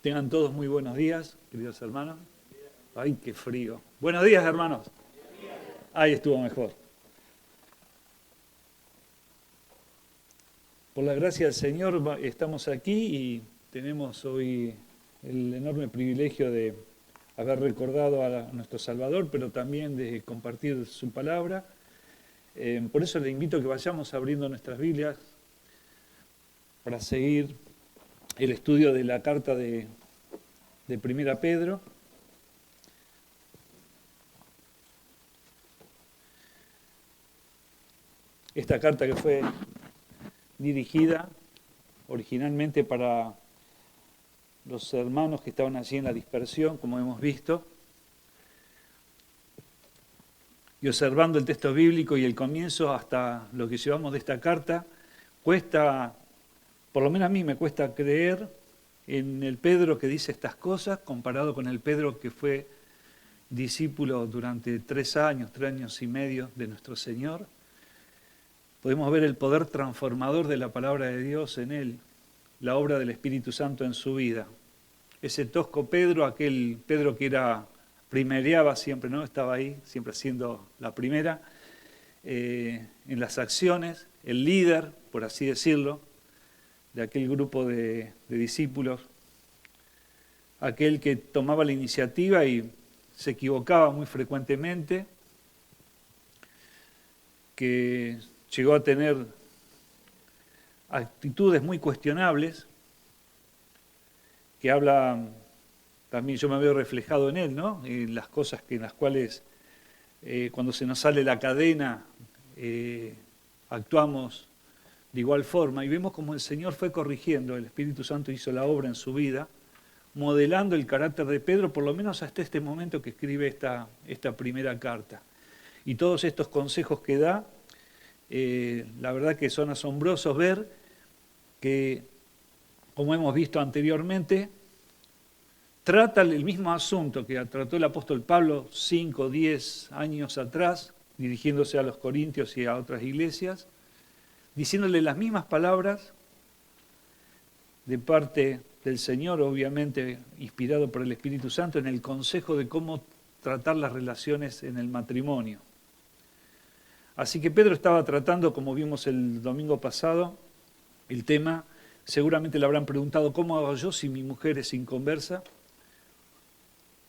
Tengan todos muy buenos días, queridos hermanos. Ay, qué frío. Buenos días, hermanos. Ahí estuvo mejor. Por la gracia del Señor estamos aquí y tenemos hoy el enorme privilegio de haber recordado a nuestro Salvador, pero también de compartir su palabra. Por eso le invito a que vayamos abriendo nuestras Biblias para seguir el estudio de la carta de Primera Pedro. Esta carta que fue dirigida originalmente para los hermanos que estaban allí en la dispersión, como hemos visto. Y observando el texto bíblico y el comienzo hasta lo que llevamos de esta carta, cuesta, por lo menos a mí me cuesta creer en el Pedro que dice estas cosas, comparado con el Pedro que fue discípulo durante 3 años y medio de nuestro Señor. Podemos ver el poder transformador de la palabra de Dios en él, la obra del Espíritu Santo en su vida. Ese tosco Pedro, aquel Pedro que primereaba siempre, ¿no? Estaba ahí, siempre haciendo la primera, en las acciones, el líder, por así decirlo, de aquel grupo de discípulos, aquel que tomaba la iniciativa y se equivocaba muy frecuentemente, que llegó a tener actitudes muy cuestionables, que habla, también yo me veo reflejado en él, ¿no? En las cosas en las cuales cuando se nos sale la cadena actuamos de igual forma, y vemos como el Señor fue corrigiendo, el Espíritu Santo hizo la obra en su vida, modelando el carácter de Pedro, por lo menos hasta este momento que escribe esta primera carta. Y todos estos consejos que da, la verdad que son asombrosos ver que, como hemos visto anteriormente, trata el mismo asunto que trató el apóstol Pablo 5 o 10 años atrás, dirigiéndose a los corintios y a otras iglesias, diciéndole las mismas palabras de parte del Señor, obviamente inspirado por el Espíritu Santo, en el consejo de cómo tratar las relaciones en el matrimonio. Así que Pedro estaba tratando, como vimos el domingo pasado, el tema, seguramente le habrán preguntado, ¿cómo hago yo si mi mujer es inconversa?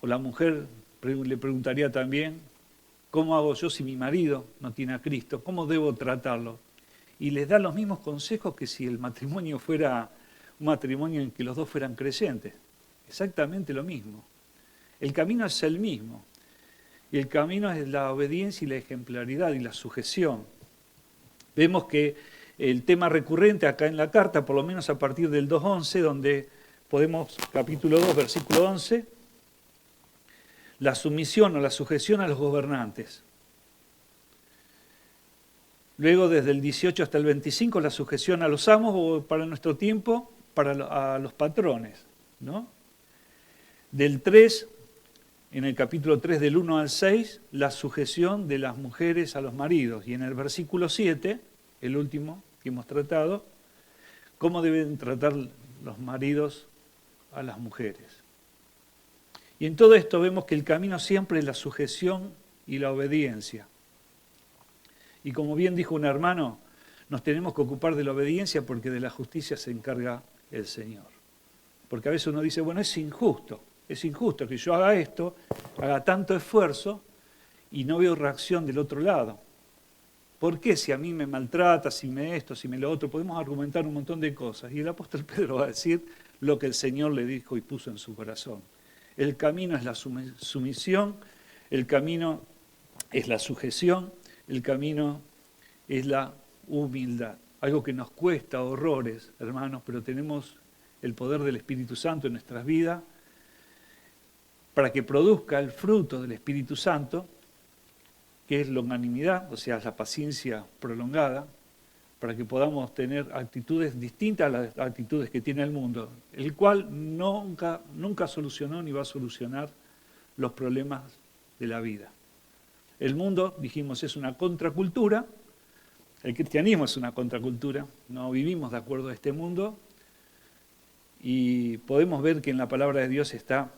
O la mujer le preguntaría también, ¿cómo hago yo si mi marido no tiene a Cristo? ¿Cómo debo tratarlo? Y les da los mismos consejos que si el matrimonio fuera un matrimonio en que los dos fueran creyentes. Exactamente lo mismo. El camino es el mismo. Y el camino es la obediencia y la ejemplaridad y la sujeción. Vemos que el tema recurrente acá en la carta, por lo menos a partir del 2.11, donde podemos, capítulo 2, versículo 11, la sumisión o la sujeción a los gobernantes. Luego, desde el 18 hasta el 25, la sujeción a los amos, o para nuestro tiempo, a los patrones, ¿no? Del 3, en el capítulo 3, del 1 al 6, la sujeción de las mujeres a los maridos. Y en el versículo 7, el último que hemos tratado, cómo deben tratar los maridos a las mujeres. Y en todo esto vemos que el camino siempre es la sujeción y la obediencia. Y como bien dijo un hermano, nos tenemos que ocupar de la obediencia porque de la justicia se encarga el Señor. Porque a veces uno dice, bueno, es injusto que yo haga esto, haga tanto esfuerzo y no veo reacción del otro lado. ¿Por qué si a mí me maltrata, si me esto, si me lo otro? Podemos argumentar un montón de cosas. Y el apóstol Pedro va a decir lo que el Señor le dijo y puso en su corazón. El camino es la sumisión, el camino es la sujeción, el camino es la humildad. Algo que nos cuesta horrores, hermanos, pero tenemos el poder del Espíritu Santo en nuestras vidas para que produzca el fruto del Espíritu Santo, que es longanimidad, o sea, la paciencia prolongada, para que podamos tener actitudes distintas a las actitudes que tiene el mundo, el cual nunca solucionó ni va a solucionar los problemas de la vida. El mundo, dijimos, es una contracultura, el cristianismo es una contracultura, no vivimos de acuerdo a este mundo, y podemos ver que en la palabra de Dios está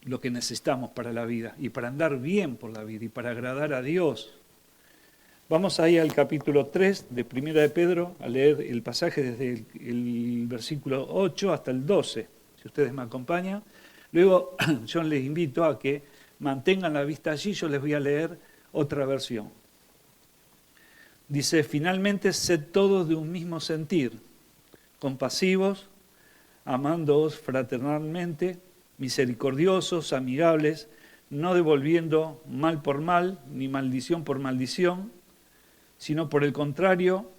lo que necesitamos para la vida y para andar bien por la vida y para agradar a Dios. Vamos ahí al capítulo 3 de Primera de Pedro a leer el pasaje desde el versículo 8 hasta el 12, si ustedes me acompañan. Luego yo les invito a que mantengan la vista allí, yo les voy a leer otra versión. Dice, finalmente, sed todos de un mismo sentir, compasivos, amándoos fraternalmente, misericordiosos, amigables, no devolviendo mal por mal, ni maldición por maldición, sino por el contrario,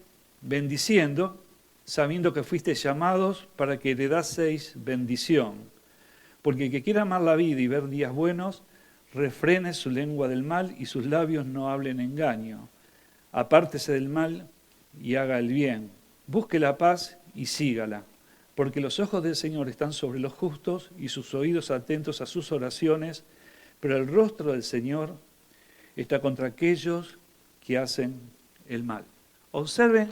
bendiciendo, sabiendo que fuisteis llamados para que heredaseis bendición. Porque el que quiera amar la vida y ver días buenos, refrene su lengua del mal y sus labios no hablen engaño. Apártese del mal y haga el bien. Busque la paz y sígala. Porque los ojos del Señor están sobre los justos y sus oídos atentos a sus oraciones, pero el rostro del Señor está contra aquellos que hacen el mal. Observen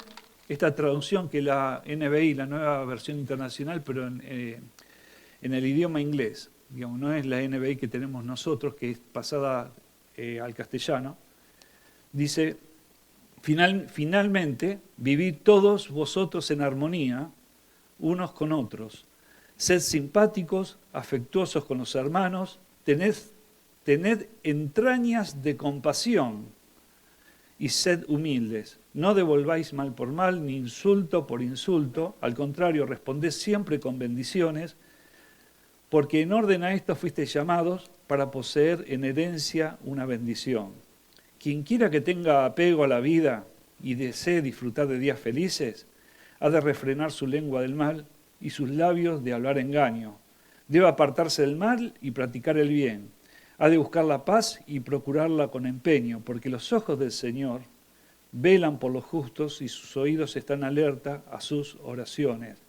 esta traducción que la NBI, la nueva versión internacional, pero en el idioma inglés. Digamos, no es la NBI que tenemos nosotros, que es pasada al castellano. Dice, finalmente, vivid todos vosotros en armonía, unos con otros. Sed simpáticos, afectuosos con los hermanos, tened entrañas de compasión y sed humildes. No devolváis mal por mal, ni insulto por insulto, al contrario, responded siempre con bendiciones, porque en orden a esto fuisteis llamados para poseer en herencia una bendición. Quien quiera que tenga apego a la vida y desee disfrutar de días felices, ha de refrenar su lengua del mal y sus labios de hablar engaño. Debe apartarse del mal y practicar el bien. Ha de buscar la paz y procurarla con empeño, porque los ojos del Señor velan por los justos y sus oídos están alerta a sus oraciones.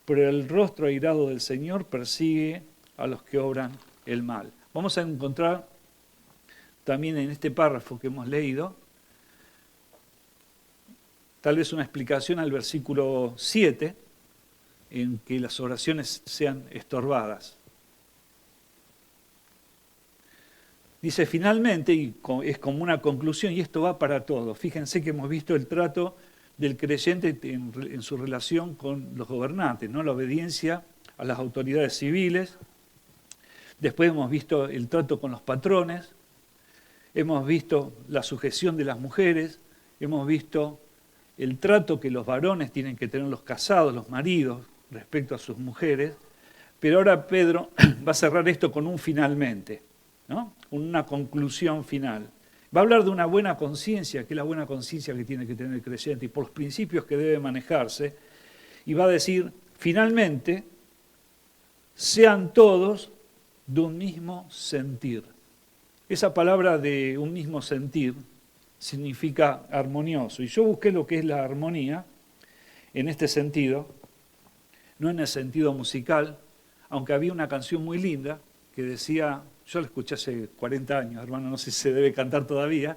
Pero el rostro airado del Señor persigue a los que obran el mal. Vamos a encontrar también en este párrafo que hemos leído, tal vez una explicación al versículo 7, en que las oraciones sean estorbadas. Dice finalmente, y es como una conclusión, y esto va para todos. Fíjense que hemos visto el trato del creyente en su relación con los gobernantes, ¿no? La obediencia a las autoridades civiles. Después hemos visto el trato con los patrones, hemos visto la sujeción de las mujeres, hemos visto el trato que los varones tienen que tener los casados, los maridos, respecto a sus mujeres. Pero ahora Pedro va a cerrar esto con un finalmente, ¿no? Una conclusión final. Va a hablar de una buena conciencia, que es la buena conciencia que tiene que tener el creyente y por los principios que debe manejarse. Y va a decir, finalmente, sean todos de un mismo sentir. Esa palabra de un mismo sentir significa armonioso. Y yo busqué lo que es la armonía en este sentido, no en el sentido musical, aunque había una canción muy linda que decía, yo la escuché hace 40 años, hermano, no sé si se debe cantar todavía,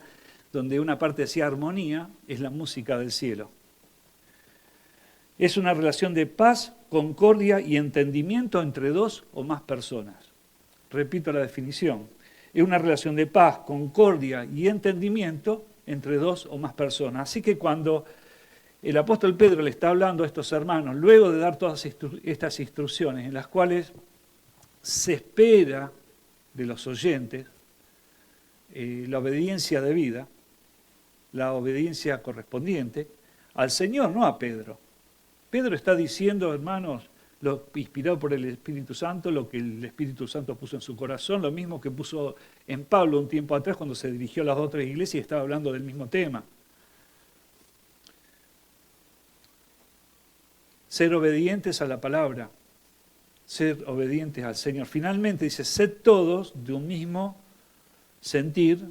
donde una parte decía armonía es la música del cielo. Es una relación de paz, concordia y entendimiento entre dos o más personas. Repito la definición. Es una relación de paz, concordia y entendimiento entre dos o más personas. Así que cuando el apóstol Pedro le está hablando a estos hermanos, luego de dar todas estas instrucciones en las cuales se espera de los oyentes la obediencia debida, la obediencia correspondiente al Señor, no a Pedro. Pedro está diciendo, hermanos, lo inspirado por el Espíritu Santo, lo que el Espíritu Santo puso en su corazón, lo mismo que puso en Pablo un tiempo atrás cuando se dirigió a las otras iglesias y estaba hablando del mismo tema. Ser obedientes a la palabra, ser obedientes al Señor. Finalmente dice, sed todos de un mismo sentir,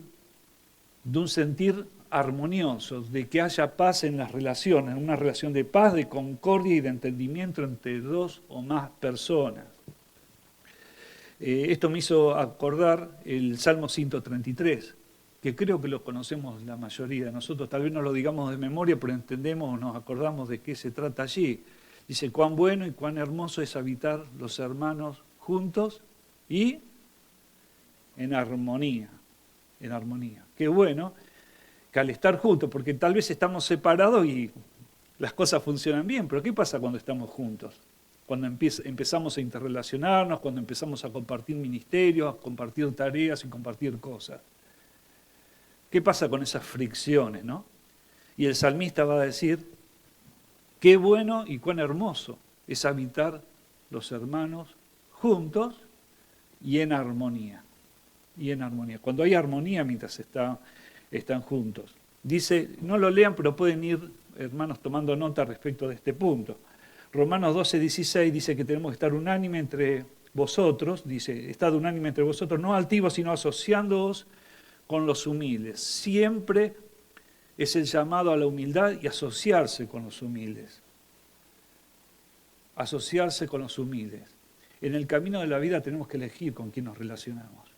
de un sentir armonioso, de que haya paz en las relaciones, una relación de paz, de concordia y de entendimiento entre dos o más personas. Esto me hizo acordar el Salmo 133, que creo que lo conocemos la mayoría de nosotros, tal vez no lo digamos de memoria, pero entendemos, nos acordamos de qué se trata allí. Dice, cuán bueno y cuán hermoso es habitar los hermanos juntos y en armonía. En armonía. Qué bueno que al estar juntos, porque tal vez estamos separados y las cosas funcionan bien, pero ¿qué pasa cuando estamos juntos? Cuando empezamos a interrelacionarnos, cuando empezamos a compartir ministerios, a compartir tareas y compartir cosas. ¿Qué pasa con esas fricciones, no? Y el salmista va a decir, qué bueno y cuán hermoso es habitar los hermanos juntos y en armonía. Y en armonía. Cuando hay armonía mientras están juntos. Dice, no lo lean, pero pueden ir, hermanos, tomando nota respecto de este punto. Romanos 12:16 dice que tenemos que estar unánime entre vosotros, dice, estad unánime entre vosotros, no altivos, sino asociándoos con los humildes. Siempre es el llamado a la humildad y asociarse con los humildes. Asociarse con los humildes. En el camino de la vida tenemos que elegir con quién nos relacionamos.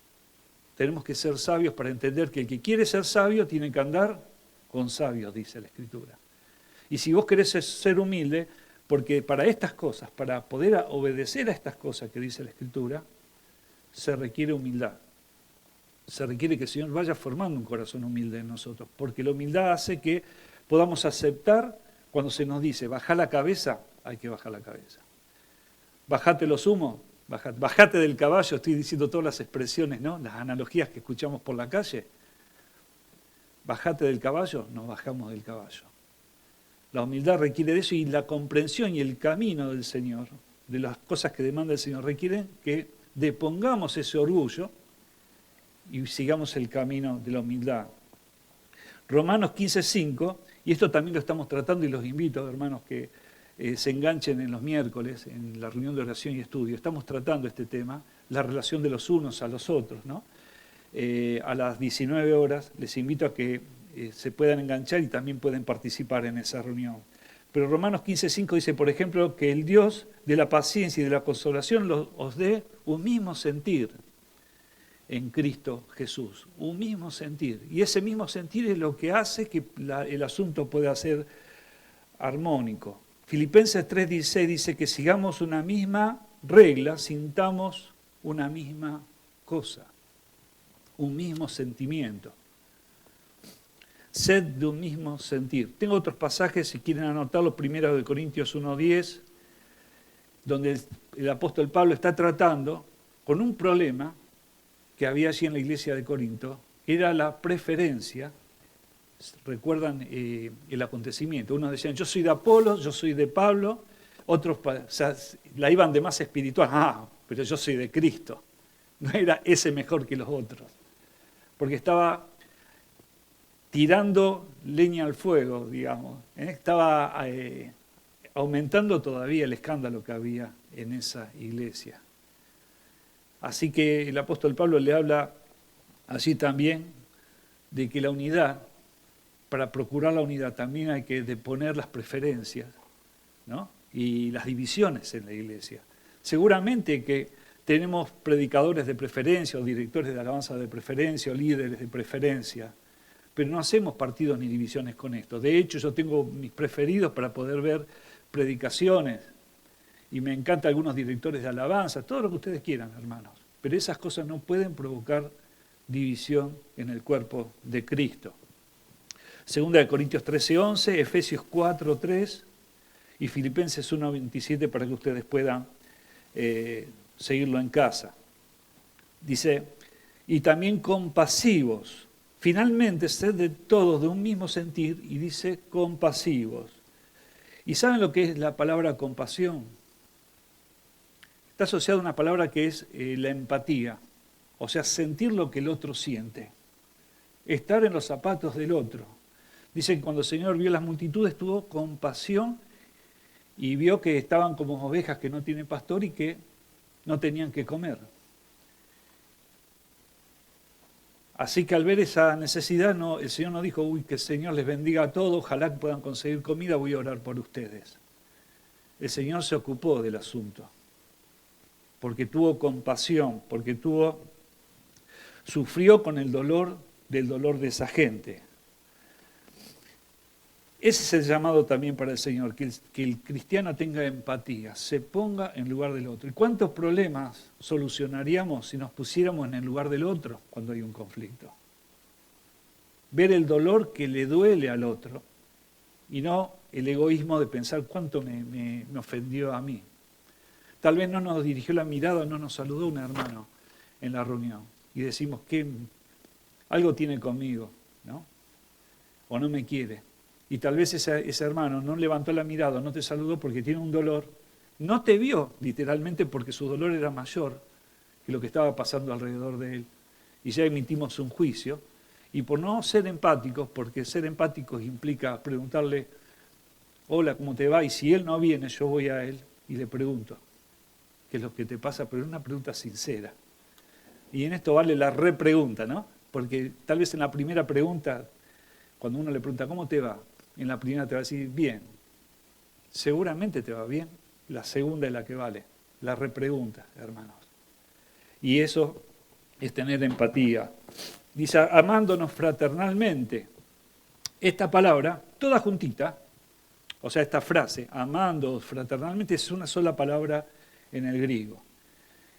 Tenemos que ser sabios para entender que el que quiere ser sabio tiene que andar con sabios, dice la Escritura. Y si vos querés ser humilde, porque para estas cosas, para poder obedecer a estas cosas que dice la Escritura, se requiere humildad. Se requiere que el Señor vaya formando un corazón humilde en nosotros, porque la humildad hace que podamos aceptar cuando se nos dice, bajá la cabeza, hay que bajar la cabeza. Bajate los humos, bajate del caballo, estoy diciendo todas las expresiones, ¿no? Las analogías que escuchamos por la calle. Bajate del caballo, nos bajamos del caballo. La humildad requiere de eso y la comprensión y el camino del Señor, de las cosas que demanda el Señor, requieren que depongamos ese orgullo y sigamos el camino de la humildad. Romanos 15:5, y esto también lo estamos tratando y los invito, hermanos, que se enganchen en los miércoles, en la reunión de oración y estudio. Estamos tratando este tema, la relación de los unos a los otros, ¿no? A las 19 horas les invito a que se puedan enganchar y también pueden participar en esa reunión. Pero Romanos 15:5 dice, por ejemplo, que el Dios de la paciencia y de la consolación os dé un mismo sentir en Cristo Jesús, un mismo sentir. Y ese mismo sentir es lo que hace que el asunto pueda ser armónico. Filipenses 3:16 dice que sigamos una misma regla, sintamos una misma cosa, un mismo sentimiento. Sed de un mismo sentir. Tengo otros pasajes, si quieren anotarlo, primero de Corintios 1:10, donde el apóstol Pablo está tratando con un problema que había allí en la iglesia de Corinto, era la preferencia. ¿Recuerdan el acontecimiento? Unos decían, yo soy de Apolos, yo soy de Pablo, otros la iban de más espiritual, pero yo soy de Cristo. No era ese mejor que los otros, porque estaba tirando leña al fuego, digamos. Estaba aumentando todavía el escándalo que había en esa iglesia. Así que el apóstol Pablo le habla allí también de que la unidad, para procurar la unidad también hay que deponer las preferencias, ¿no? Y las divisiones en la iglesia. Seguramente que tenemos predicadores de preferencia o directores de alabanza de preferencia o líderes de preferencia, pero no hacemos partidos ni divisiones con esto. De hecho, yo tengo mis preferidos para poder ver predicaciones y me encantan algunos directores de alabanza, todo lo que ustedes quieran, hermanos. Pero esas cosas no pueden provocar división en el cuerpo de Cristo. Segunda de Corintios 13:11, Efesios 4:3 y Filipenses 1:27 para que ustedes puedan seguirlo en casa. Dice, y también compasivos. Finalmente, sed de todos de un mismo sentir y dice compasivos. ¿Y saben lo que es la palabra compasión? Está asociada a una palabra que es la empatía, o sea, sentir lo que el otro siente, estar en los zapatos del otro. Dice que cuando el Señor vio las multitudes tuvo compasión y vio que estaban como ovejas que no tienen pastor y que no tenían que comer. Así que al ver esa necesidad, el Señor no dijo, que el Señor les bendiga a todos, ojalá que puedan conseguir comida, voy a orar por ustedes. El Señor se ocupó del asunto, porque tuvo compasión, porque sufrió con el dolor de esa gente. Ese es el llamado también para el Señor, que el cristiano tenga empatía, se ponga en lugar del otro. ¿Y cuántos problemas solucionaríamos si nos pusiéramos en el lugar del otro cuando hay un conflicto? Ver el dolor que le duele al otro y no el egoísmo de pensar cuánto me ofendió a mí. Tal vez no nos dirigió la mirada, no nos saludó un hermano en la reunión y decimos que algo tiene conmigo, ¿no? O no me quiere. Y tal vez ese hermano no levantó la mirada, no te saludó porque tiene un dolor, no te vio literalmente porque su dolor era mayor que lo que estaba pasando alrededor de él. Y ya emitimos un juicio. Y por no ser empáticos, porque ser empáticos implica preguntarle, hola, ¿cómo te va? Y si él no viene, yo voy a él y le pregunto, ¿qué es lo que te pasa? Pero es una pregunta sincera. Y en esto vale la repregunta, ¿no? Porque tal vez en la primera pregunta, cuando uno le pregunta, ¿cómo te va? En la primera te va a decir, bien. Seguramente te va bien. La segunda es la que vale. La repregunta, hermanos. Y eso es tener empatía. Dice, amándonos fraternalmente. Esta palabra, toda juntita, o sea, esta frase, amándonos fraternalmente, es una sola palabra en el griego.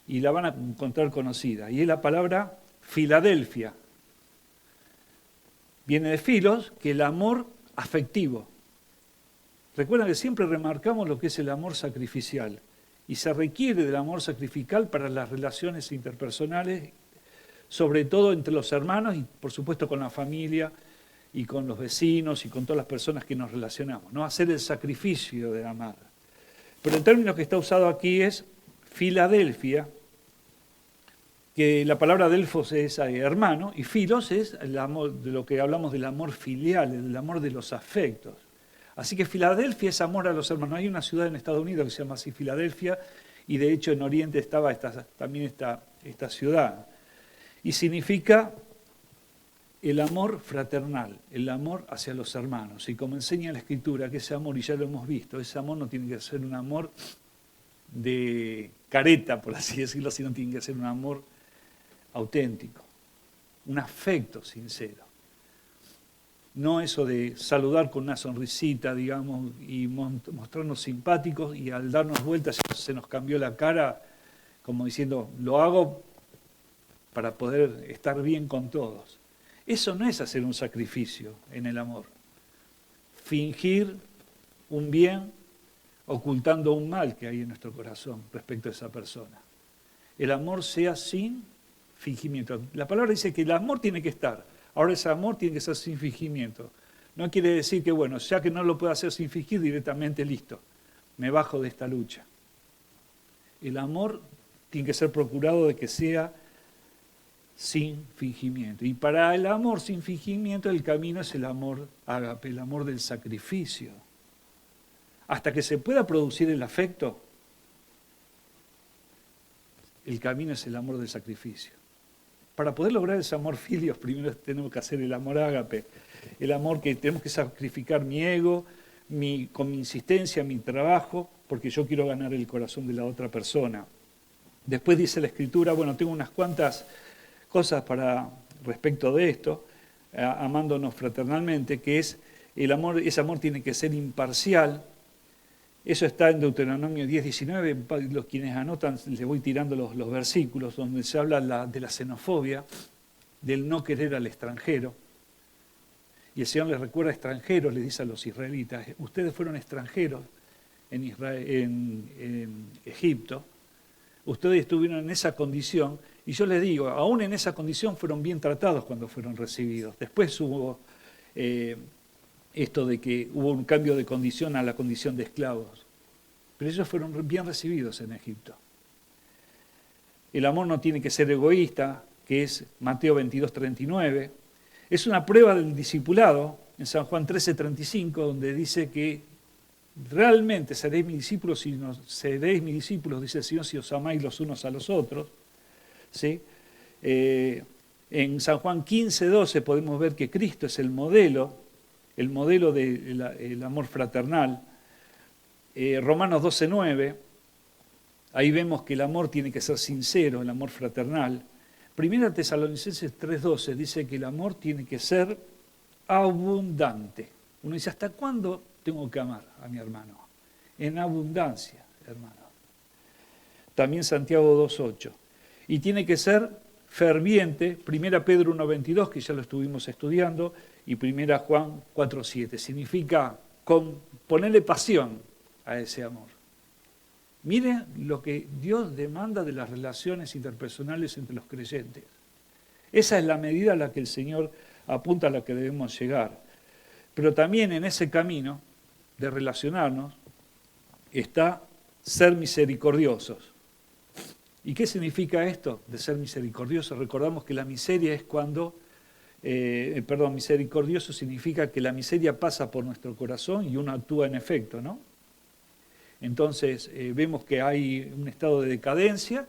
Y la van a encontrar conocida. Y es la palabra Filadelfia. Viene de filos, que el amor afectivo. Recuerden que siempre remarcamos lo que es el amor sacrificial. Y se requiere del amor sacrificial para las relaciones interpersonales, sobre todo entre los hermanos y por supuesto con la familia y con los vecinos y con todas las personas que nos relacionamos, ¿no? Hacer el sacrificio de amar. Pero el término que está usado aquí es Filadelfia, que la palabra Delfos es hermano, y filos es el amor, de lo que hablamos del amor filial, del amor de los afectos. Así que Filadelfia es amor a los hermanos. Hay una ciudad en Estados Unidos que se llama así Filadelfia, y de hecho en Oriente estaba también esta ciudad. Y significa el amor fraternal, el amor hacia los hermanos. Y como enseña la Escritura, que ese amor, y ya lo hemos visto, ese amor no tiene que ser un amor de careta, por así decirlo, sino tiene que ser un amor auténtico, un afecto sincero. No eso de saludar con una sonrisita, digamos, y mostrarnos simpáticos y al darnos vueltas se nos cambió la cara, como diciendo, lo hago para poder estar bien con todos. Eso no es hacer un sacrificio en el amor. Fingir un bien ocultando un mal que hay en nuestro corazón respecto a esa persona. El amor sea sin fingimiento. La palabra dice que el amor tiene que estar. Ahora ese amor tiene que ser sin fingimiento. No quiere decir que, bueno, ya que no lo puedo hacer sin fingir, directamente listo, me bajo de esta lucha. El amor tiene que ser procurado de que sea sin fingimiento. Y para el amor sin fingimiento, el camino es el amor ágape, el amor del sacrificio. Hasta que se pueda producir el afecto, el camino es el amor del sacrificio. Para poder lograr ese amor filios, primero tenemos que hacer el amor ágape, el amor que tenemos que sacrificar mi ego, con mi insistencia, mi trabajo, porque yo quiero ganar el corazón de la otra persona. Después dice la Escritura, bueno, tengo unas cuantas cosas respecto de esto, amándonos fraternalmente, que es el amor, ese amor tiene que ser imparcial. Eso está en Deuteronomio 10:19, los quienes anotan, les voy tirando los versículos, donde se habla de la xenofobia, del no querer al extranjero. Y el Señor les recuerda a extranjeros, les dice a los israelitas, ustedes fueron extranjeros en Egipto, ustedes estuvieron en esa condición, y yo les digo, aún en esa condición fueron bien tratados cuando fueron recibidos. Después hubo esto de que hubo un cambio de condición a la condición de esclavos. Pero ellos fueron bien recibidos en Egipto. El amor no tiene que ser egoísta, que es Mateo 22:39. Es una prueba del discipulado, en San Juan 13:35, donde dice que realmente seréis mis discípulos, si no seréis mis discípulos, dice el Señor, si os amáis los unos a los otros. ¿Sí? En San Juan 15:12 podemos ver que Cristo es el modelo del amor fraternal. Romanos 12:9, ahí vemos que el amor tiene que ser sincero, el amor fraternal. Primera Tesalonicenses 3:12 dice que el amor tiene que ser abundante. Uno dice, ¿hasta cuándo tengo que amar a mi hermano? En abundancia, hermano. También Santiago 2.8. Y tiene que ser ferviente, 1 Pedro 1.22, que ya lo estuvimos estudiando, y 1 Juan 4.7. Significa ponerle pasión a ese amor. Miren lo que Dios demanda de las relaciones interpersonales entre los creyentes. Esa es la medida a la que el Señor apunta a la que debemos llegar. Pero también en ese camino de relacionarnos está ser misericordiosos. ¿Y qué significa esto de ser misericordioso? Recordamos que la miseria es cuando, misericordioso significa que la miseria pasa por nuestro corazón y uno actúa en efecto, ¿no? Entonces vemos que hay un estado de decadencia,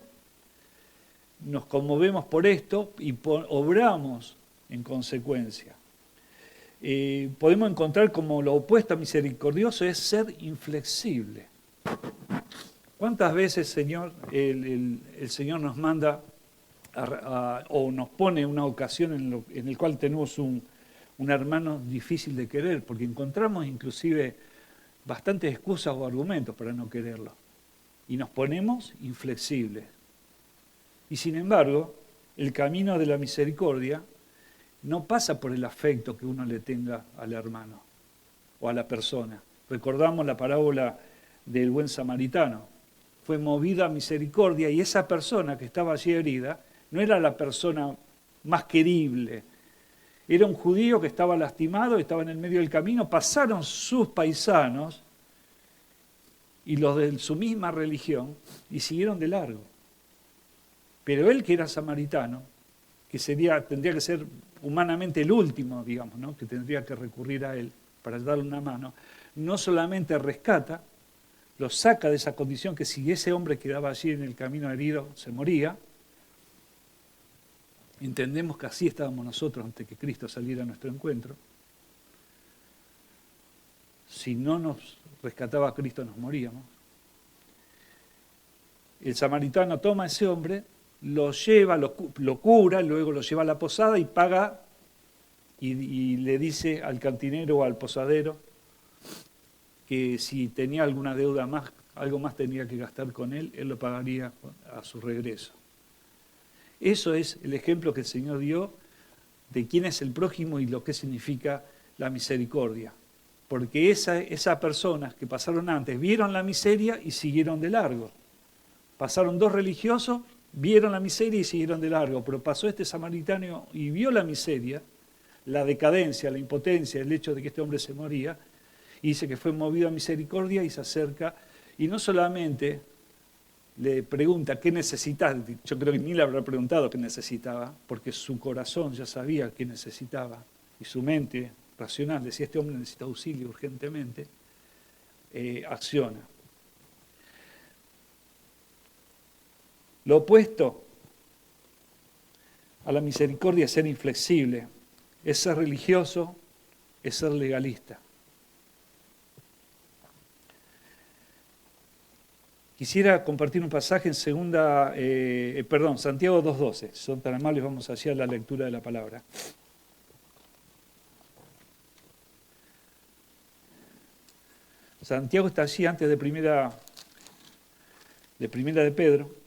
nos conmovemos por esto y obramos en consecuencia. Podemos encontrar como lo opuesto a misericordioso es ser inflexible. ¿Cuántas veces, Señor, el Señor nos manda o nos pone una ocasión en la cual tenemos un hermano difícil de querer? Porque encontramos inclusive bastantes excusas o argumentos para no quererlo. Y nos ponemos inflexibles. Y sin embargo, el camino de la misericordia no pasa por el afecto que uno le tenga al hermano o a la persona. Recordamos la parábola del buen samaritano. Fue movida a misericordia y esa persona que estaba allí herida no era la persona más querible. Era un judío que estaba lastimado, estaba en el medio del camino, pasaron sus paisanos y los de su misma religión y siguieron de largo. Pero él, que era samaritano, que tendría que ser humanamente el último, digamos, ¿no? Que tendría que recurrir a él para darle una mano, no solamente rescata, lo saca de esa condición que si ese hombre quedaba allí en el camino herido, se moría. Entendemos que así estábamos nosotros antes que Cristo saliera a nuestro encuentro. Si no nos rescataba a Cristo, nos moríamos. El samaritano toma a ese hombre, lo lleva, lo cura, luego lo lleva a la posada y paga y le dice al cantinero o al posadero que si tenía alguna deuda más, algo más tenía que gastar con él lo pagaría a su regreso. Eso es el ejemplo que el Señor dio de quién es el prójimo y lo que significa la misericordia. Porque esas personas que pasaron antes vieron la miseria y siguieron de largo. Pasaron dos religiosos, vieron la miseria y siguieron de largo, pero pasó este samaritano y vio la miseria, la decadencia, la impotencia, el hecho de que este hombre se moría, y dice que fue movido a misericordia y se acerca, y no solamente le pregunta qué necesitaba, yo creo que ni le habrá preguntado qué necesitaba, porque su corazón ya sabía qué necesitaba, y su mente racional decía, este hombre necesita auxilio urgentemente, acciona. Lo opuesto a la misericordia es ser inflexible, es ser religioso, es ser legalista. Quisiera compartir un pasaje en Santiago 2.12. Si son tan amables, vamos hacia la lectura de la palabra. Santiago está allí antes de primera de Pedro.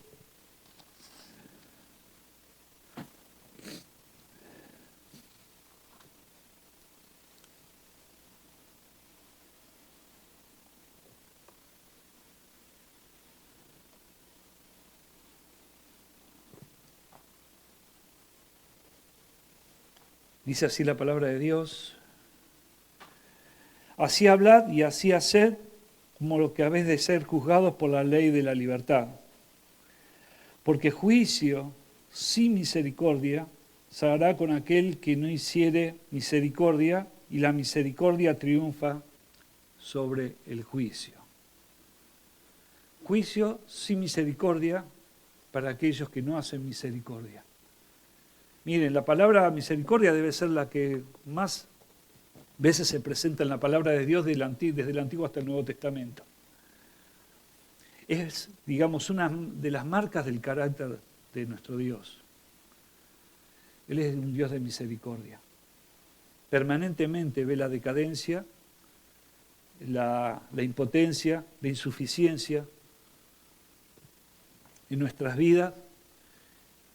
Dice así la palabra de Dios. Así hablad y así haced como lo que habéis de ser juzgados por la ley de la libertad. Porque juicio sin misericordia se hará con aquel que no hiciere misericordia, y la misericordia triunfa sobre el juicio. Juicio sin misericordia para aquellos que no hacen misericordia. Miren, la palabra misericordia debe ser la que más veces se presenta en la palabra de Dios desde el Antiguo hasta el Nuevo Testamento. Es, digamos, una de las marcas del carácter de nuestro Dios. Él es un Dios de misericordia. Permanentemente ve la decadencia la impotencia, la insuficiencia en nuestras vidas.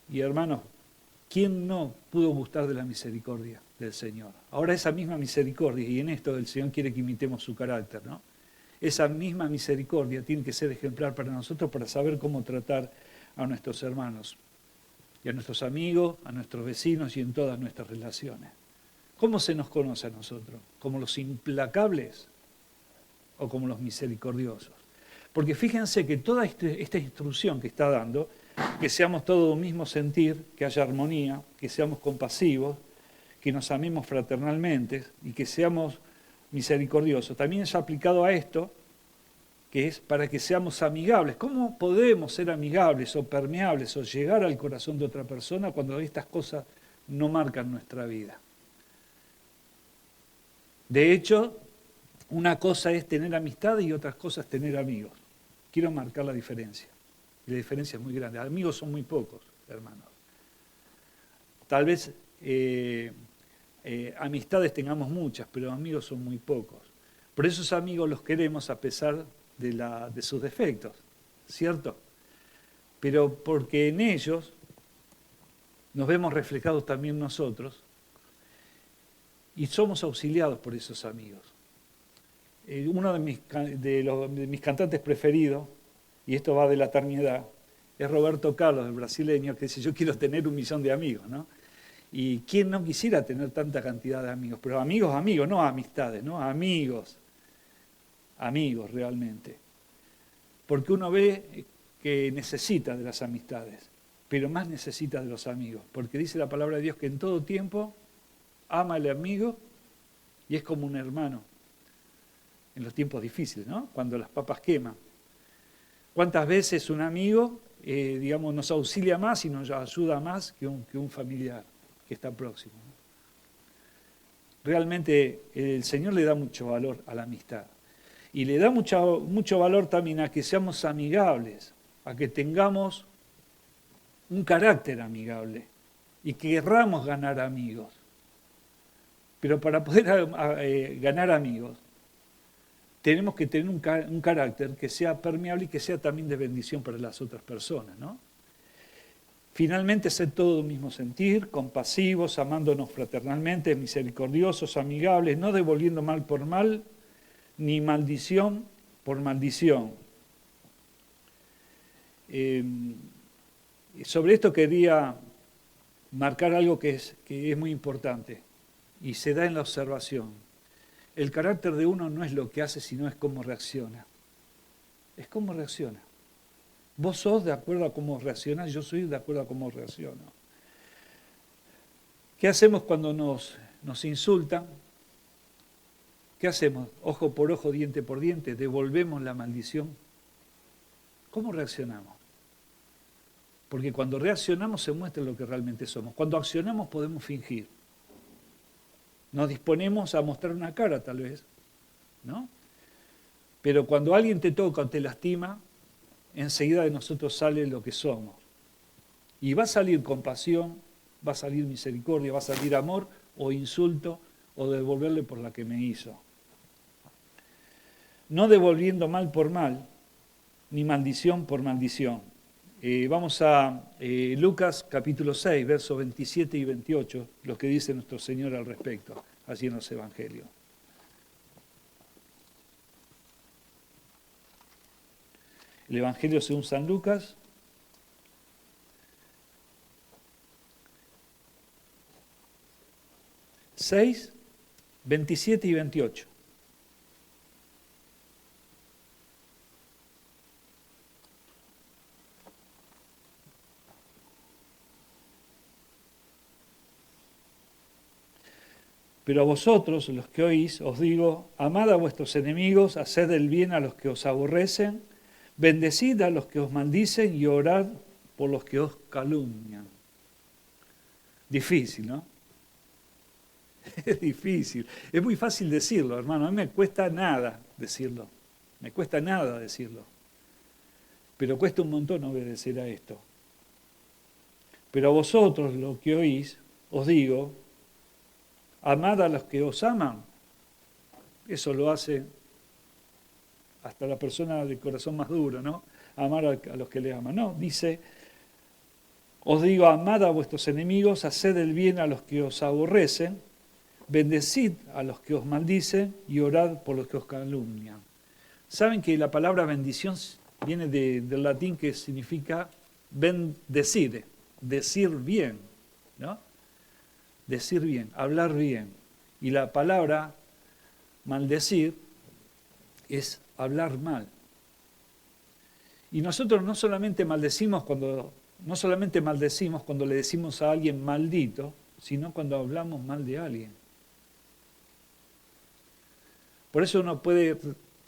Y hermanos, ¿quién no pudo gustar de la misericordia del Señor? Ahora esa misma misericordia, y en esto el Señor quiere que imitemos su carácter, ¿no? Esa misma misericordia tiene que ser ejemplar para nosotros para saber cómo tratar a nuestros hermanos y a nuestros amigos, a nuestros vecinos y en todas nuestras relaciones. ¿Cómo se nos conoce a nosotros? ¿Como los implacables o como los misericordiosos? Porque fíjense que toda esta instrucción que está dando, que seamos todos de un mismo sentir, que haya armonía, que seamos compasivos, que nos amemos fraternalmente y que seamos misericordiosos, también es aplicado a esto, que es para que seamos amigables. ¿Cómo podemos ser amigables o permeables o llegar al corazón de otra persona cuando estas cosas no marcan nuestra vida? De hecho, una cosa es tener amistad y otra cosa es tener amigos. Quiero marcar la diferencia. Y la diferencia es muy grande. Amigos son muy pocos, hermanos. Tal vez amistades tengamos muchas, pero amigos son muy pocos. Por eso esos amigos los queremos a pesar de sus defectos, ¿cierto? Pero porque en ellos nos vemos reflejados también nosotros y somos auxiliados por esos amigos. Uno de mis cantantes preferidos, y esto va a delatar mi edad, es Roberto Carlos, el brasileño, que dice: yo quiero tener 1 millón de amigos, ¿no? Y ¿quién no quisiera tener tanta cantidad de amigos? Pero amigos, amigos, no amistades, ¿no? Amigos, amigos realmente. Porque uno ve que necesita de las amistades, pero más necesita de los amigos. Porque dice la palabra de Dios que en todo tiempo ama al amigo y es como un hermano. En los tiempos difíciles, ¿no? Cuando las papas queman. ¿Cuántas veces un amigo, nos auxilia más y nos ayuda más que un familiar que está próximo, ¿no? Realmente el Señor le da mucho valor a la amistad. Y le da mucho valor también a que seamos amigables, a que tengamos un carácter amigable y que querramos ganar amigos. Pero para poder ganar amigos, tenemos que tener un carácter que sea permeable y que sea también de bendición para las otras personas, ¿no? Finalmente, ser todo de un mismo sentir, compasivos, amándonos fraternalmente, misericordiosos, amigables, no devolviendo mal por mal, ni maldición por maldición. Sobre esto quería marcar algo que es muy importante y se da en la observación. El carácter de uno no es lo que hace, sino es cómo reacciona. Es cómo reacciona. Vos sos de acuerdo a cómo reaccionás, yo soy de acuerdo a cómo reacciono. ¿Qué hacemos cuando nos insultan? ¿Qué hacemos? Ojo por ojo, diente por diente, devolvemos la maldición. ¿Cómo reaccionamos? Porque cuando reaccionamos se muestra lo que realmente somos. Cuando accionamos podemos fingir. Nos disponemos a mostrar una cara tal vez, ¿no? Pero cuando alguien te toca o te lastima, enseguida de nosotros sale lo que somos. Y va a salir compasión, va a salir misericordia, va a salir amor o insulto o devolverle por la que me hizo. No devolviendo mal por mal, ni maldición por maldición. Vamos a Lucas capítulo 6, versos 27 y 28, lo que dice nuestro Señor al respecto, allí en los Evangelios. El Evangelio según San Lucas, ...6, 27 y 28. Pero a vosotros, los que oís, os digo, amad a vuestros enemigos, haced el bien a los que os aborrecen, bendecid a los que os maldicen y orad por los que os calumnian. Difícil, ¿no? Es difícil. Es muy fácil decirlo, hermano. A mí me cuesta nada decirlo. Me cuesta nada decirlo. Pero cuesta un montón obedecer a esto. Pero a vosotros, los que oís, os digo, amad a los que os aman. Eso lo hace hasta la persona de corazón más duro, ¿no? Amar a los que le aman. No, dice, os digo, amad a vuestros enemigos, haced el bien a los que os aborrecen, bendecid a los que os maldicen y orad por los que os calumnian. Saben que la palabra bendición viene del latín que significa bendecir, decir bien, ¿no? Decir bien, hablar bien. Y la palabra maldecir es hablar mal. Y nosotros no solamente maldecimos cuando le decimos a alguien maldito, sino cuando hablamos mal de alguien. Por eso uno puede,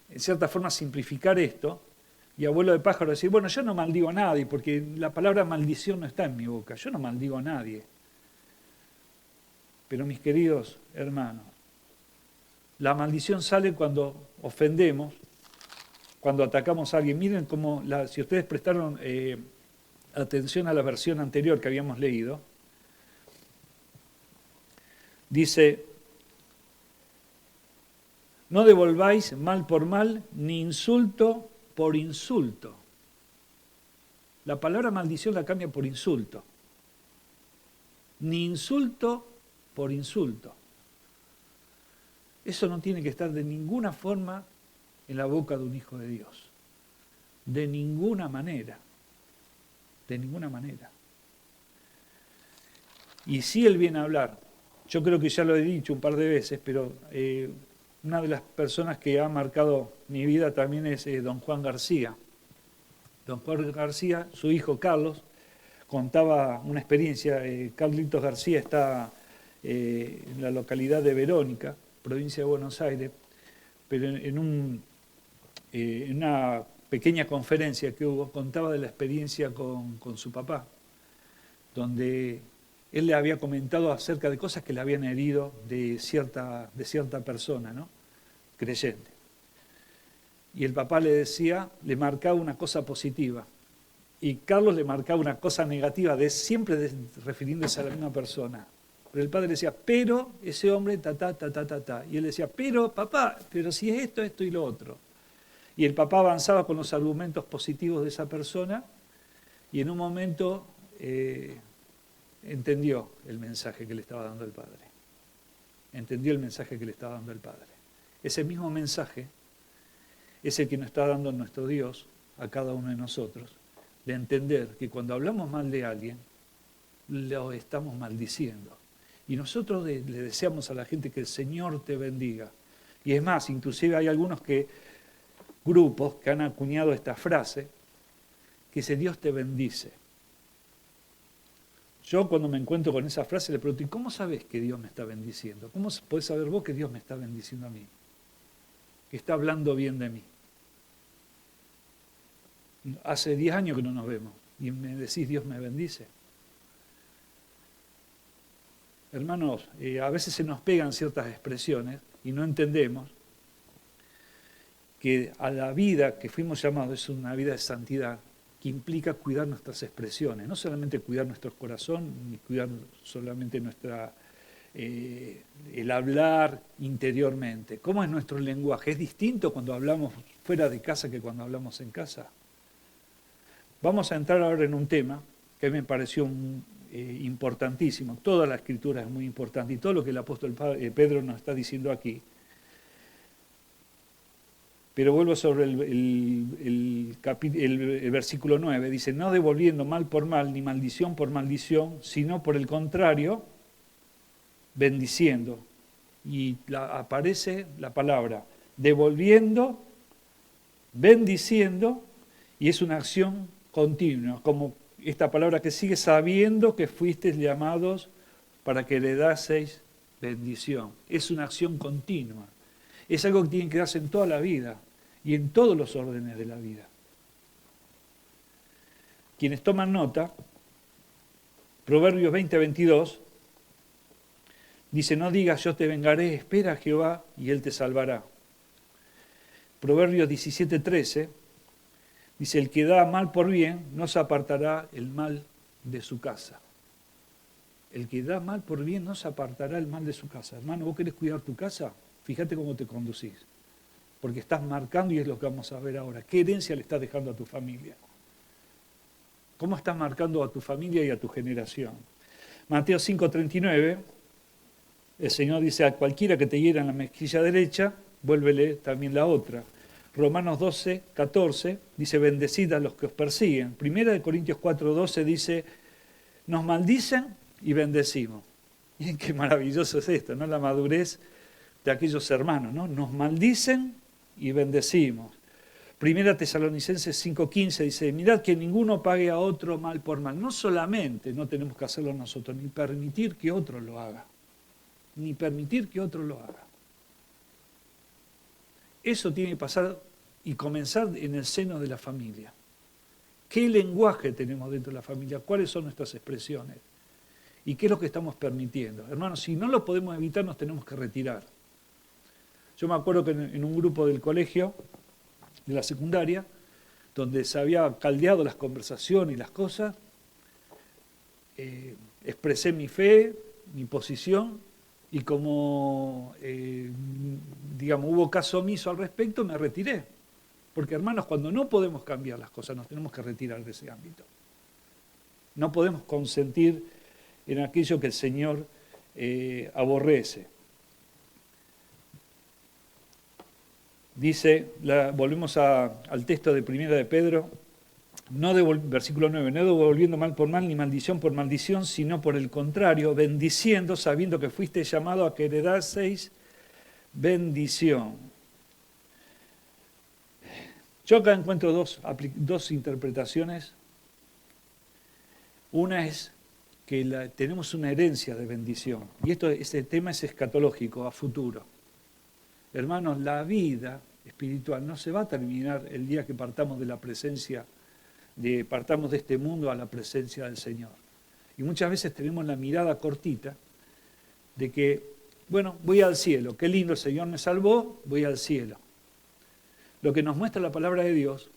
en cierta forma, simplificar esto y abuelo de pájaro decir, bueno, yo no maldigo a nadie, porque la palabra maldición no está en mi boca, yo no maldigo a nadie. Pero mis queridos hermanos, la maldición sale cuando ofendemos, cuando atacamos a alguien. Miren cómo, si ustedes prestaron atención a la versión anterior que habíamos leído, dice, no devolváis mal por mal, ni insulto por insulto. La palabra maldición la cambia por insulto. Ni insulto por insulto. Eso no tiene que estar de ninguna forma en la boca de un hijo de Dios. De ninguna manera. De ninguna manera. Y sí el bien hablar. Yo creo que ya lo he dicho un par de veces, pero una de las personas que ha marcado mi vida también es don Juan García. Don Juan García, su hijo Carlos, contaba una experiencia. Carlitos García está en la localidad de Verónica, provincia de Buenos Aires, pero en una pequeña conferencia que hubo, contaba de la experiencia con su papá, donde él le había comentado acerca de cosas que le habían herido de cierta persona, ¿no? Creyente. Y el papá le decía, le marcaba una cosa positiva, y Carlos le marcaba una cosa negativa, siempre refiriéndose a la misma persona. Pero el padre decía, pero ese hombre, ta. Y él decía, pero papá, pero si es esto, esto y lo otro. Y el papá avanzaba con los argumentos positivos de esa persona y en un momento entendió el mensaje que le estaba dando el padre. Entendió el mensaje que le estaba dando el padre. Ese mismo mensaje es el que nos está dando nuestro Dios a cada uno de nosotros, de entender que cuando hablamos mal de alguien, lo estamos maldiciendo. Y nosotros le deseamos a la gente que el Señor te bendiga. Y es más, inclusive hay algunos grupos que han acuñado esta frase, que dice Dios te bendice. Yo cuando me encuentro con esa frase le pregunto, ¿y cómo sabes que Dios me está bendiciendo? ¿Cómo podés saber vos que Dios me está bendiciendo a mí? Que está hablando bien de mí. Hace 10 años que no nos vemos y me decís Dios me bendice. Hermanos, a veces se nos pegan ciertas expresiones y no entendemos que a la vida que fuimos llamados es una vida de santidad que implica cuidar nuestras expresiones, no solamente cuidar nuestro corazón, ni cuidar solamente el hablar interiormente. ¿Cómo es nuestro lenguaje? ¿Es distinto cuando hablamos fuera de casa que cuando hablamos en casa? Vamos a entrar ahora en un tema que me pareció importantísimo. Toda la Escritura es muy importante y todo lo que el apóstol Pedro nos está diciendo aquí. Pero vuelvo sobre el versículo 9. Dice, no devolviendo mal por mal, ni maldición por maldición, sino por el contrario, bendiciendo. Y aparece la palabra devolviendo, bendiciendo, y es una acción continua, como esta palabra que sigue, sabiendo que fuisteis llamados para que heredaseis bendición. Es una acción continua. Es algo que tiene que darse en toda la vida y en todos los órdenes de la vida. Quienes toman nota, Proverbios 20:22, dice, no digas yo te vengaré, espera a Jehová y Él te salvará. Proverbios 17:13, dice, el que da mal por bien no se apartará el mal de su casa. El que da mal por bien no se apartará el mal de su casa. Hermano, ¿vos querés cuidar tu casa? Fíjate cómo te conducís. porque estás marcando, y es lo que vamos a ver ahora, ¿qué herencia le estás dejando a tu familia? ¿Cómo estás marcando a tu familia y a tu generación? Mateo 5:39, el Señor dice, a cualquiera que te hiera en la mejilla derecha, vuélvele también la otra. Romanos 12:14 dice, bendecid a los que os persiguen. Primera de Corintios 4:12 dice, nos maldicen y bendecimos. Miren qué maravilloso es esto, ¿no? La madurez de aquellos hermanos, ¿no? Nos maldicen y bendecimos. Primera Tesalonicenses 5:15 dice, mirad que ninguno pague a otro mal por mal. No solamente no tenemos que hacerlo nosotros, ni permitir que otro lo haga. Ni permitir que otro lo haga. Eso tiene que pasar y comenzar en el seno de la familia. ¿Qué lenguaje tenemos dentro de la familia? ¿Cuáles son nuestras expresiones? ¿Y qué es lo que estamos permitiendo? Hermanos, si no lo podemos evitar, nos tenemos que retirar. Yo me acuerdo que en un grupo del colegio, de la secundaria, donde se había caldeado las conversaciones y las cosas, expresé mi fe, mi posición, y como, digamos, hubo caso omiso al respecto, me retiré. Porque, hermanos, cuando no podemos cambiar las cosas, nos tenemos que retirar de ese ámbito. No podemos consentir en aquello que el Señor aborrece. Dice, volvemos al texto de Primera de Pedro, versículo 9, no devolviendo mal por mal ni maldición por maldición, sino por el contrario, bendiciendo, sabiendo que fuiste llamado a que heredaseis bendición. Yo acá encuentro dos interpretaciones. Una es que tenemos una herencia de bendición, y este tema es escatológico, a futuro. Hermanos, la vida espiritual no se va a terminar el día que partamos de la presencia, partamos de este mundo a la presencia del Señor. Y muchas veces tenemos la mirada cortita de que, bueno, voy al cielo, qué lindo, el Señor me salvó, voy al cielo. Lo que nos muestra la palabra de Dios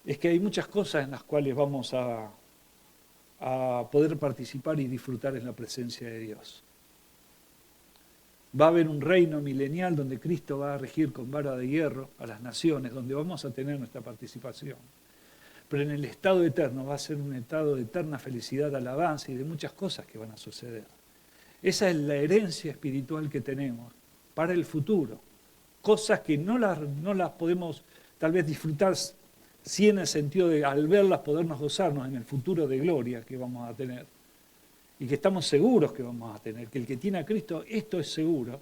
es que hay muchas cosas en las cuales vamos a poder participar y disfrutar en la presencia de Dios. Va a haber un reino milenial donde Cristo va a regir con vara de hierro a las naciones, donde vamos a tener nuestra participación. Pero en el estado eterno va a ser un estado de eterna felicidad, alabanza y de muchas cosas que van a suceder. Esa es la herencia espiritual que tenemos para el futuro. Cosas que no las podemos tal vez disfrutar, sí en el sentido de al verlas podernos gozarnos en el futuro de gloria que vamos a tener. Y que estamos seguros que vamos a tener, que el que tiene a Cristo, esto es seguro.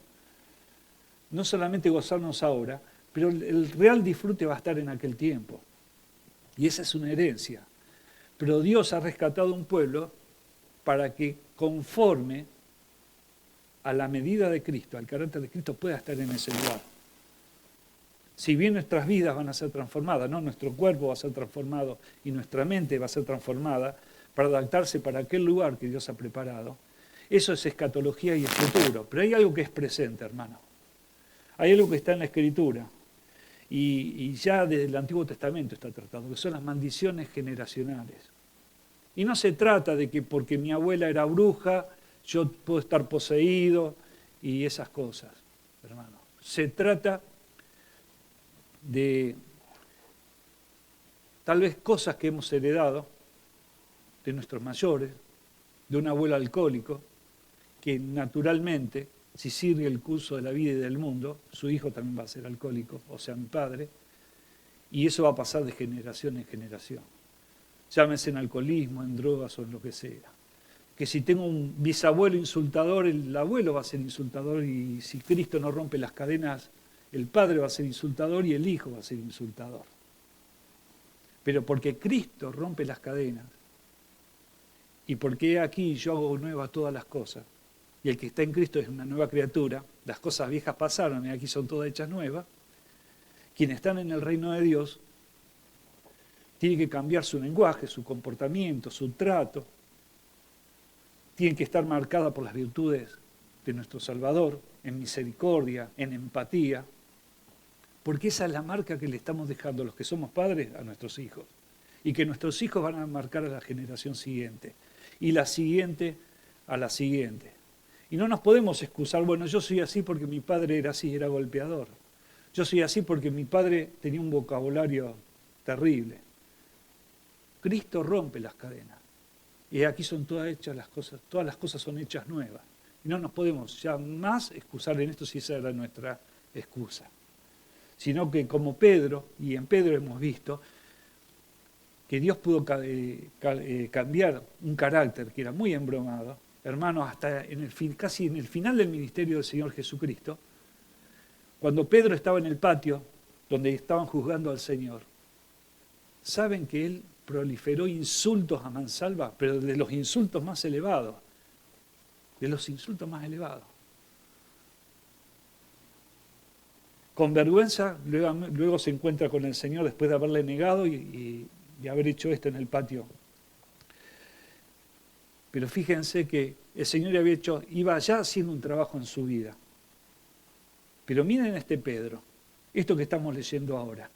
No solamente gozarnos ahora, pero el real disfrute va a estar en aquel tiempo. Y esa es una herencia. Pero Dios ha rescatado un pueblo para que conforme a la medida de Cristo, al carácter de Cristo, pueda estar en ese lugar. Si bien nuestras vidas van a ser transformadas, ¿no? Nuestro cuerpo va a ser transformado y nuestra mente va a ser transformada, para adaptarse para aquel lugar que Dios ha preparado. Eso es escatología y es futuro. Pero hay algo que es presente, hermano. Hay algo que está en la Escritura. Y ya desde el Antiguo Testamento está tratado, que son las maldiciones generacionales. Y no se trata de que porque mi abuela era bruja, yo puedo estar poseído y esas cosas, hermano. Se trata de tal vez cosas que hemos heredado de nuestros mayores, de un abuelo alcohólico, que naturalmente, si sigue el curso de la vida y del mundo, su hijo también va a ser alcohólico, o sea, mi padre, y eso va a pasar de generación en generación. Llámese en alcoholismo, en drogas o en lo que sea. Que si tengo un bisabuelo insultador, el abuelo va a ser insultador, y si Cristo no rompe las cadenas, el padre va a ser insultador y el hijo va a ser insultador. Pero porque Cristo rompe las cadenas, y porque aquí yo hago nuevas todas las cosas, y el que está en Cristo es una nueva criatura, las cosas viejas pasaron y aquí son todas hechas nuevas, quienes están en el reino de Dios tienen que cambiar su lenguaje, su comportamiento, su trato, tienen que estar marcadas por las virtudes de nuestro Salvador, en misericordia, en empatía, porque esa es la marca que le estamos dejando los que somos padres a nuestros hijos, y que nuestros hijos van a marcar a la generación siguiente, y la siguiente a la siguiente. Y no nos podemos excusar, bueno, yo soy así porque mi padre era así, era golpeador. Yo soy así porque mi padre tenía un vocabulario terrible. Cristo rompe las cadenas. Y aquí son todas las cosas son hechas nuevas. Y no nos podemos ya más excusar en esto si esa era nuestra excusa. Sino que como Pedro, y en Pedro hemos visto, que Dios pudo cambiar un carácter que era muy embromado, hermanos, hasta casi en el final del ministerio del Señor Jesucristo, cuando Pedro estaba en el patio donde estaban juzgando al Señor, saben que él proliferó insultos a mansalva, pero de los insultos más elevados, Con vergüenza, luego se encuentra con el Señor después de haberle negado y haber hecho esto en el patio. Pero fíjense que el Señor iba ya haciendo un trabajo en su vida. Pero miren este Pedro, esto que estamos leyendo ahora,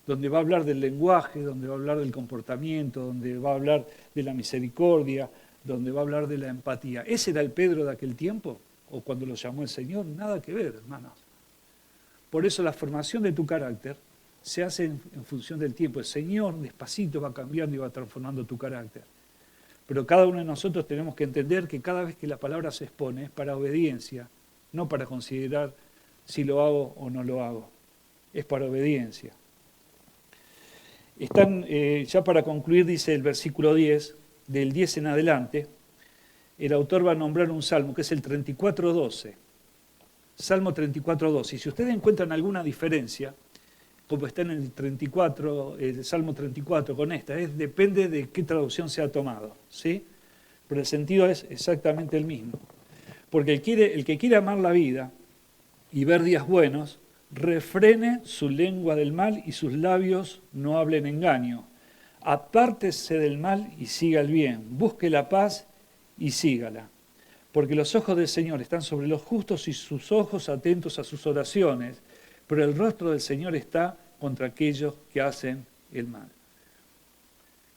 donde va a hablar del lenguaje, donde va a hablar del comportamiento, donde va a hablar de la misericordia, donde va a hablar de la empatía. ¿Ese era el Pedro de aquel tiempo? ¿O cuando lo llamó el Señor? Nada que ver, hermanos. Por eso la formación de tu carácter se hace en función del tiempo. El Señor despacito va cambiando y va transformando tu carácter. Pero cada uno de nosotros tenemos que entender que cada vez que la palabra se expone es para obediencia, no para considerar si lo hago o no lo hago. Es para obediencia. Ya para concluir, dice el versículo 10, del 10 en adelante, el autor va a nombrar un salmo, que es el 34:12. Salmo 34:12. Y si ustedes encuentran alguna diferencia, como está en el 34, el Salmo 34 con esta, depende de qué traducción se ha tomado, ¿sí? Pero el sentido es exactamente el mismo. Porque el que quiere amar la vida y ver días buenos, refrene su lengua del mal y sus labios no hablen engaño. Apártese del mal y siga el bien. Busque la paz y sígala. Porque los ojos del Señor están sobre los justos y sus ojos atentos a sus oraciones, pero el rostro del Señor está contra aquellos que hacen el mal.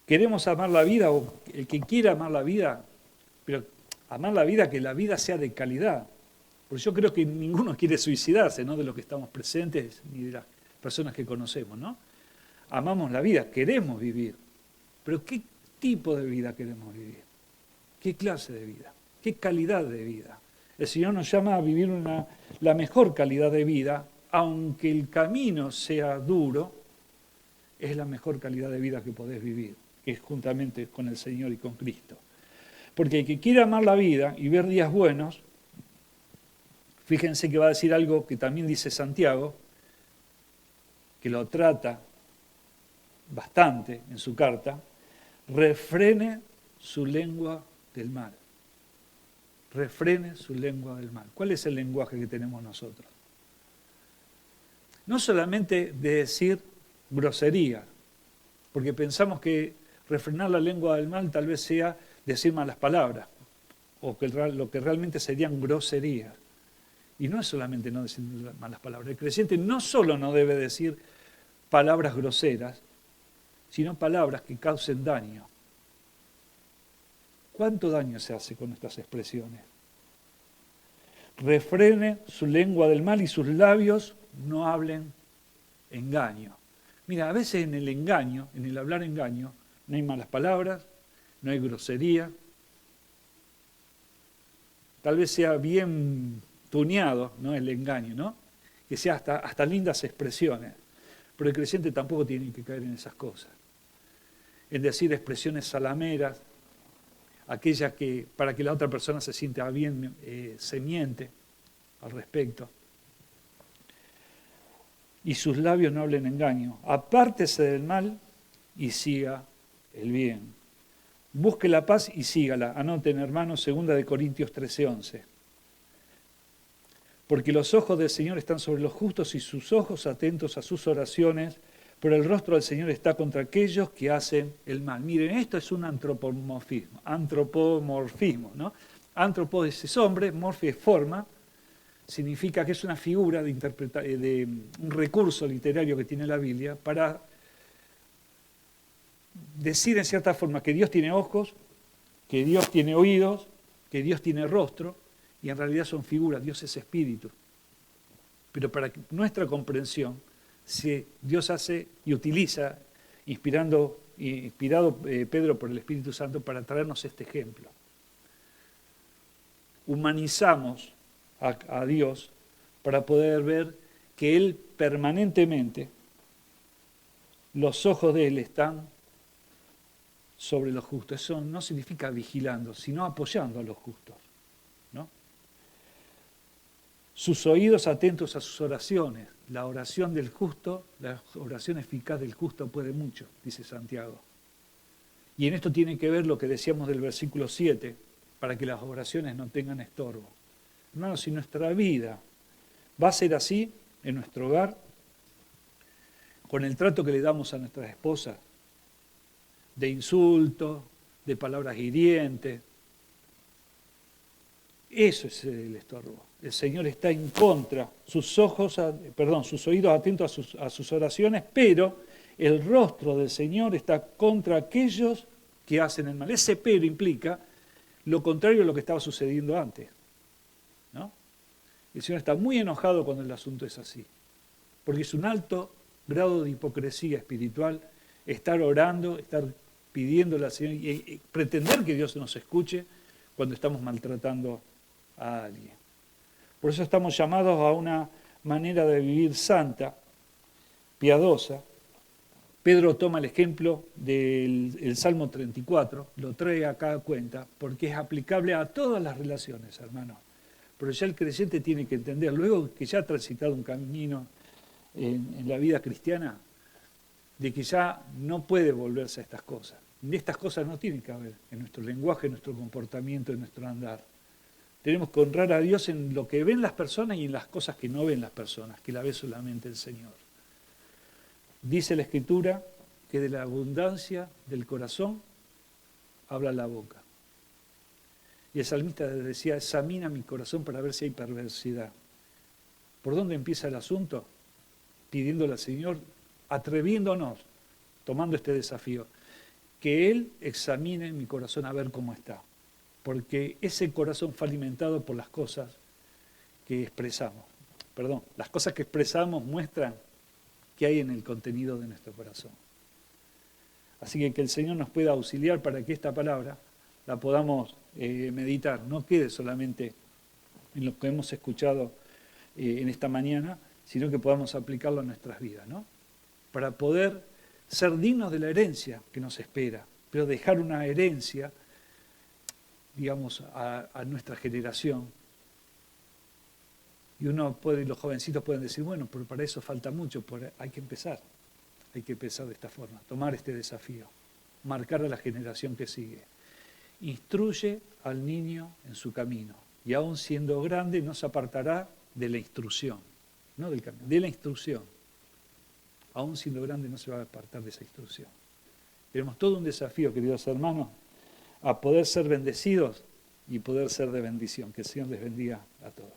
¿Queremos amar la vida? O el que quiera amar la vida, pero amar la vida, que la vida sea de calidad. Porque yo creo que ninguno quiere suicidarse, ¿no? De los que estamos presentes ni de las personas que conocemos, ¿no? Amamos la vida, queremos vivir. Pero ¿qué tipo de vida queremos vivir? ¿Qué clase de vida? ¿Qué calidad de vida? El Señor nos llama a vivir la mejor calidad de vida, aunque el camino sea duro, es la mejor calidad de vida que podés vivir, que es juntamente con el Señor y con Cristo. Porque el que quiere amar la vida y ver días buenos, fíjense que va a decir algo que también dice Santiago, que lo trata bastante en su carta, refrene su lengua del mal. Refrene su lengua del mal. ¿Cuál es el lenguaje que tenemos nosotros? No solamente de decir grosería, porque pensamos que refrenar la lengua del mal tal vez sea decir malas palabras, o que lo que realmente serían groserías. Y no es solamente no decir malas palabras. El creyente no solo no debe decir palabras groseras, sino palabras que causen daño. ¿Cuánto daño se hace con estas expresiones? Refrene su lengua del mal y sus labios no hablen engaño. Mira, a veces en el engaño, en el hablar engaño, no hay malas palabras, no hay grosería. Tal vez sea bien tuneado, ¿no? El engaño, ¿no? Que sea hasta lindas expresiones. Pero el creyente tampoco tiene que caer en esas cosas. En decir expresiones salameras, aquellas que para que la otra persona se sienta bien, se miente al respecto. Y sus labios no hablen engaño. Apártese del mal y siga el bien. Busque la paz y sígala. Anoten, hermanos, 2 Corintios 13:11. Porque los ojos del Señor están sobre los justos y sus ojos atentos a sus oraciones, pero el rostro del Señor está contra aquellos que hacen el mal. Miren, esto es un antropomorfismo, ¿no? Antropos es hombre, morfi es forma, significa que es una figura de un recurso literario que tiene la Biblia para decir en cierta forma que Dios tiene ojos, que Dios tiene oídos, que Dios tiene rostro, y en realidad son figuras. Dios es espíritu. pero para que nuestra comprensión, Dios hace y utiliza, inspirado Pedro por el Espíritu Santo para traernos este ejemplo. Humanizamos a Dios para poder ver que Él permanentemente, los ojos de Él están sobre los justos. Eso no significa vigilando, sino apoyando a los justos, ¿no? Sus oídos atentos a sus oraciones. La oración del justo, la oración eficaz del justo puede mucho, dice Santiago. Y en esto tiene que ver lo que decíamos del versículo 7, para que las oraciones no tengan estorbo. Hermanos, si nuestra vida va a ser así en nuestro hogar, con el trato que le damos a nuestras esposas, de insultos, de palabras hirientes, eso es el estorbo. El Señor está en contra, sus oídos atentos a sus oraciones, pero el rostro del Señor está contra aquellos que hacen el mal. Ese pero implica lo contrario a lo que estaba sucediendo antes, ¿no? El Señor está muy enojado cuando el asunto es así, porque es un alto grado de hipocresía espiritual estar orando, estar pidiéndole al Señor y pretender que Dios nos escuche cuando estamos maltratando a alguien. Por eso estamos llamados a una manera de vivir santa, piadosa. Pedro toma el ejemplo del Salmo 34, lo trae acá a cuenta, porque es aplicable a todas las relaciones, hermanos. Pero ya el creyente tiene que entender, luego que ya ha transitado un camino en la vida cristiana, de que ya no puede volverse a estas cosas. Estas cosas no tienen que haber en nuestro lenguaje, en nuestro comportamiento, en nuestro andar. Tenemos que honrar a Dios en lo que ven las personas y en las cosas que no ven las personas, que la ve solamente el Señor. Dice la Escritura que de la abundancia del corazón habla la boca. Y el salmista decía, examina mi corazón para ver si hay perversidad. ¿Por dónde empieza el asunto? Pidiéndole al Señor, atreviéndonos, tomando este desafío, que Él examine mi corazón a ver cómo está. Porque ese corazón fue alimentado por las cosas que expresamos. Las cosas que expresamos muestran qué hay en el contenido de nuestro corazón. Así que el Señor nos pueda auxiliar para que esta palabra la podamos meditar, no quede solamente en lo que hemos escuchado en esta mañana, sino que podamos aplicarlo a nuestras vidas, ¿no? Para poder ser dignos de la herencia que nos espera, pero dejar una herencia, digamos, a nuestra generación. Y los jovencitos pueden decir, bueno, pero para eso falta mucho, hay que empezar de esta forma, tomar este desafío, marcar a la generación que sigue. Instruye al niño en su camino, y aun siendo grande no se apartará de la instrucción, no del camino, de la instrucción. Aun siendo grande no se va a apartar de esa instrucción. Tenemos todo un desafío, queridos hermanos, a poder ser bendecidos y poder ser de bendición. Que el Señor les bendiga a todos.